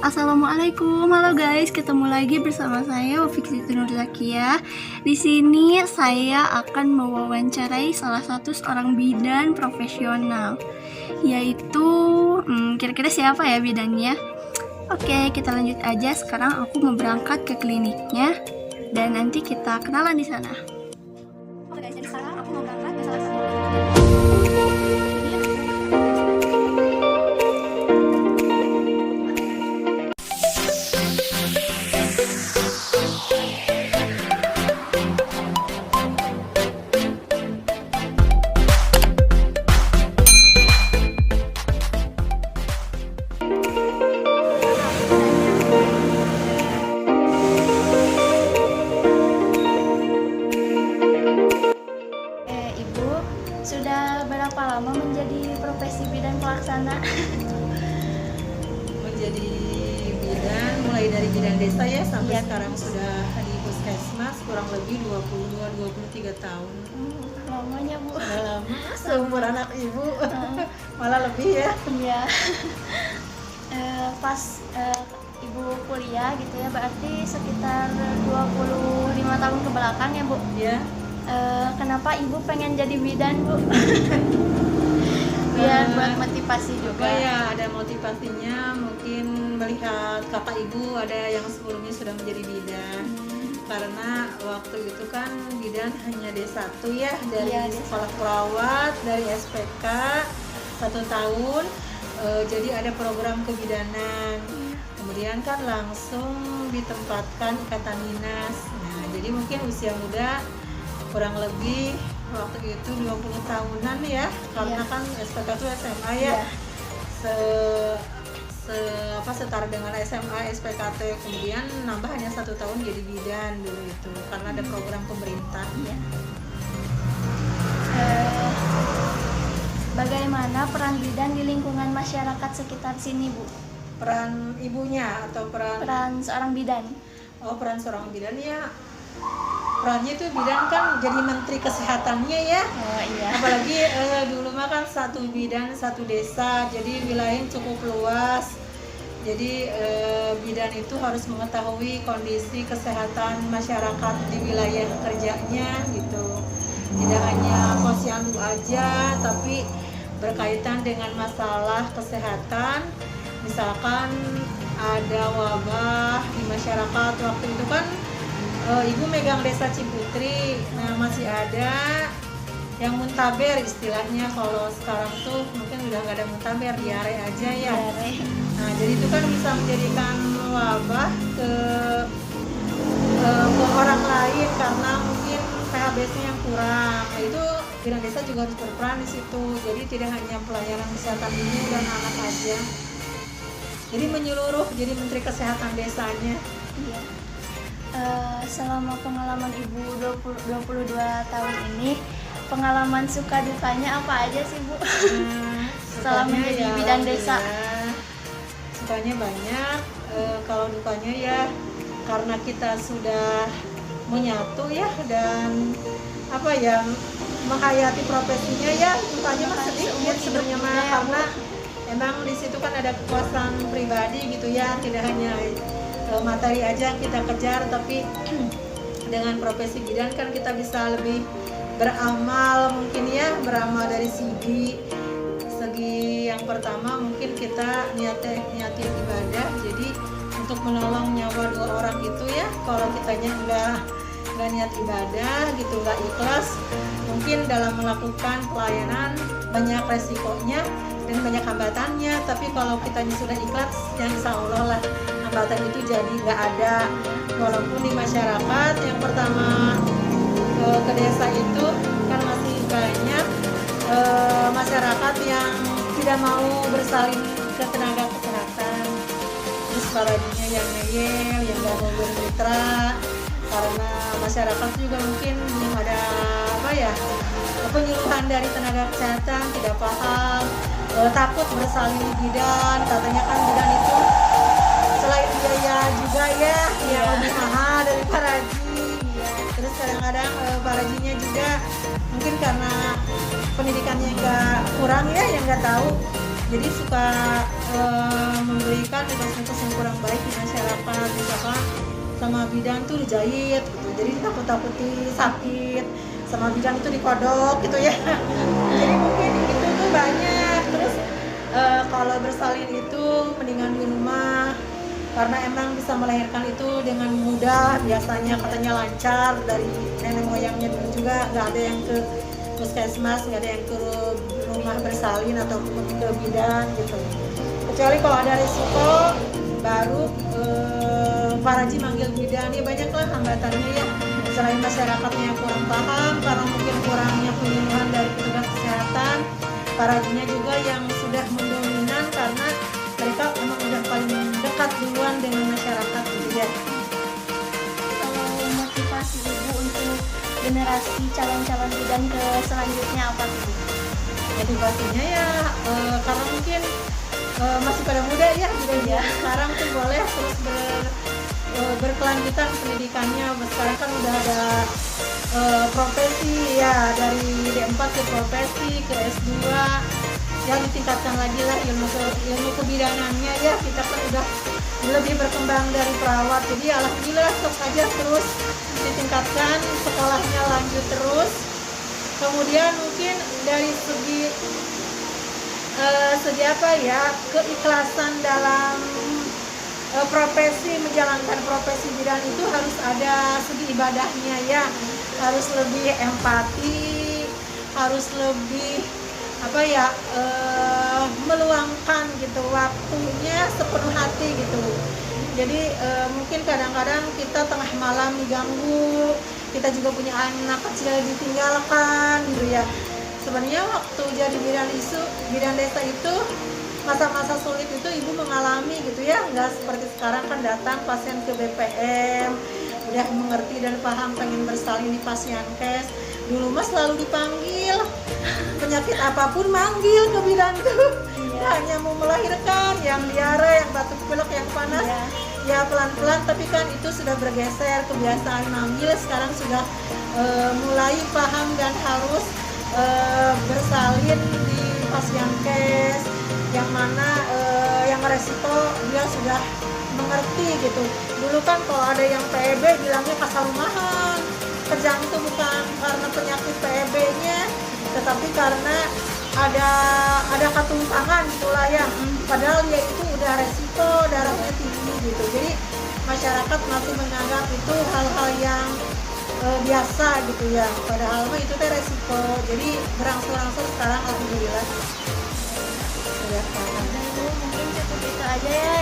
Assalamualaikum, halo guys, ketemu lagi bersama saya Wafik Siti Nur Zakia. Di sini saya akan mewawancarai salah satu seorang bidan profesional, yaitu kira-kira siapa ya bidannya? Oke, kita lanjut aja. Sekarang aku mau berangkat ke kliniknya dan nanti kita kenalan di sana. Oke guys, jadi sekarang aku mau berangkat ke salah satu Sudah berapa lama menjadi profesi bidan pelaksana? Menjadi bidan mulai dari bidan desa ya sampai Iya. sekarang sudah di puskesmas kurang lebih 22-23 tahun. Lamanya Bu. Udah lama, seumur anak ibu. Malah lebih ya. Iya. Pas Ibu kuliah gitu ya, berarti sekitar 25 tahun ke belakang ya Bu. Ya. Kenapa Ibu pengen jadi bidan Bu? Biar buat motivasi juga. Ya ada motivasinya, mungkin melihat kakak ibu ada yang sebelumnya sudah menjadi bidan. Karena waktu itu kan bidan hanya D1 ya, dari Iya, sekolah perawat, dari SPK 1 tahun. Jadi ada program kebidanan. Kemudian kan langsung ditempatkan ikatan dinas. Nah, jadi mungkin usia muda kurang lebih waktu itu 20 tahunan ya, karena Iya. kan SPK itu SMA ya. Iya. Setara dengan SMA SPKT, kemudian nambah hanya 1 tahun jadi bidan dulu itu karena ada program pemerintah. Iya. Bagaimana peran bidan di lingkungan masyarakat sekitar sini Bu? Peran ibunya atau Peran seorang bidan. peran seorang bidan ya, perannya itu bidan kan jadi menteri kesehatannya ya. Oh iya. Apalagi dulu mah kan satu bidan satu desa, jadi wilayahnya cukup luas. Jadi bidan itu harus mengetahui kondisi kesehatan masyarakat di wilayah kerjanya gitu. Tidak hanya posyandu aja, tapi berkaitan dengan masalah kesehatan. Misalkan ada wabah di masyarakat, waktu itu kan ibu megang desa Ciputri, nah masih ada yang muntaber istilahnya. Kalau sekarang tuh mungkin udah nggak ada muntaber, diare aja ya. Nah jadi itu kan bisa menjadikan wabah ke orang lain karena mungkin PHBS-nya yang kurang. Nah, itu bidan desa juga harus berperan di situ. Jadi tidak hanya pelayanan kesehatan ibu dan anak aja. Jadi menyeluruh, jadi menteri kesehatan desanya. Iya. Selama pengalaman Ibu 22 tahun ini, pengalaman suka dukanya apa aja sih Bu? Setelah Sukanya menjadi ya, bidan desa. alhamdulillah, sukanya banyak. Kalau dukanya ya karena kita sudah menyatu ya dan apa ya menghayati profesinya ya, dukanya mah sedikit sebenarnya mah, karena emang di situ kan ada kepuasan pribadi gitu ya, tidak hanya materi aja yang kita kejar, tapi dengan profesi bidan kan kita bisa lebih beramal mungkin ya, beramal dari segi yang pertama mungkin kita niatin ibadah, jadi untuk menolong nyawa 2 orang itu ya, kalau kitanya nggak niat ibadah gitu, nggak ikhlas, mungkin dalam melakukan pelayanan banyak resikonya dan banyak hambatannya. Tapi kalau kitanya sudah ikhlas, yang insya Allah lah hambatan itu jadi nggak ada. Walaupun di masyarakat yang pertama ke desa itu kan masih banyak masyarakat yang tidak mau bersalin ke tenaga kesehatan, terus parajinya yang ngeyel, yang nggak mau bermitra, karena masyarakat juga mungkin belum ada penyuluhan dari tenaga kesehatan, tidak paham, takut bersalin di bidan. Katanya kan bidan itu selain biaya juga ya yang lebih mahal dari paraji. Terus kadang-kadang parajinya juga mungkin karena pendidikannya nggak kurang ya, yang nggak tahu jadi suka memberikan mitos-mitos yang kurang baik di masyarakat, misalkan sama bidan tuh dijahit gitu, jadi takut-takuti sakit, sama bidan itu dikodok gitu ya. Jadi mungkin itu tuh banyak. Terus kalau bersalin itu mendingan di rumah, karena emang bisa melahirkan itu dengan mudah, biasanya katanya lancar. Dari nenek moyangnya dulu juga nggak ada yang ke puskesmas, nggak ada yang ke rumah bersalin atau ke bidan gitu, kecuali kalau ada risiko baru Pak Raji manggil bidan. Ya banyaklah hambatannya ya, selain masyarakatnya yang kurang paham karena mungkin kurangnya penyuluhan dari petugas kesehatan, Pak Rajinya juga yang sudah mendominan karena mereka memang udah paling dekat duluan dengan masyarakat gitu ya. Kalau motivasi ibu untuk generasi calon-calon bidan ke selanjutnya apa sih? Motivasinya ya karena mungkin masih pada muda ya bidan ya, sekarang tuh boleh terus berkelanjutan pendidikannya. Sekarang kan udah ada profesi ya, dari D4 ke profesi ke S2 ya, ditingkatkan lagi lah ilmu kebidanannya ya. Kita kan udah lebih berkembang dari perawat, jadi alhamdulillah sok aja terus ditingkatkan, sekolahnya lanjut terus. Kemudian mungkin dari segi apa ya, keikhlasan dalam profesi, menjalankan profesi bidan itu harus ada segi ibadahnya ya, harus lebih empati, harus lebih apa ya, meluangkan gitu waktunya sepenuh hati gitu. Jadi mungkin kadang-kadang kita tengah malam diganggu, kita juga punya anak kecil ditinggalkan gitu ya. Sebenarnya waktu jadi bidan desa itu, masa-masa sulit itu ibu mengalami gitu ya, nggak seperti sekarang kan datang pasien ke BPM udah mengerti dan paham pengen bersalin di pasienkes. Dulu mah selalu dipanggil, penyakit apapun manggil ke bidan tuh. Hanya mau melahirkan, yang diare, yang batuk pilek, yang panas, ya pelan-pelan, tapi kan itu sudah bergeser kebiasaan manggil. Sekarang sudah mulai paham dan harus bersalin di pasienkes, yang mana yang resiko dia sudah mengerti gitu. Dulu kan kalau ada yang PEB bilangnya kasar rumahan, kejang itu bukan karena penyakit PEB-nya, tetapi karena ada ketumpangan gitulah ya. Padahal dia itu udah resiko darahnya tinggi gitu. Jadi masyarakat masih menganggap itu hal-hal yang biasa gitu ya, padahal mah itu teh resiko. Jadi berangsur-angsur sekarang alhamdulillah sudah paham. Ibu mungkin cukup itu aja ya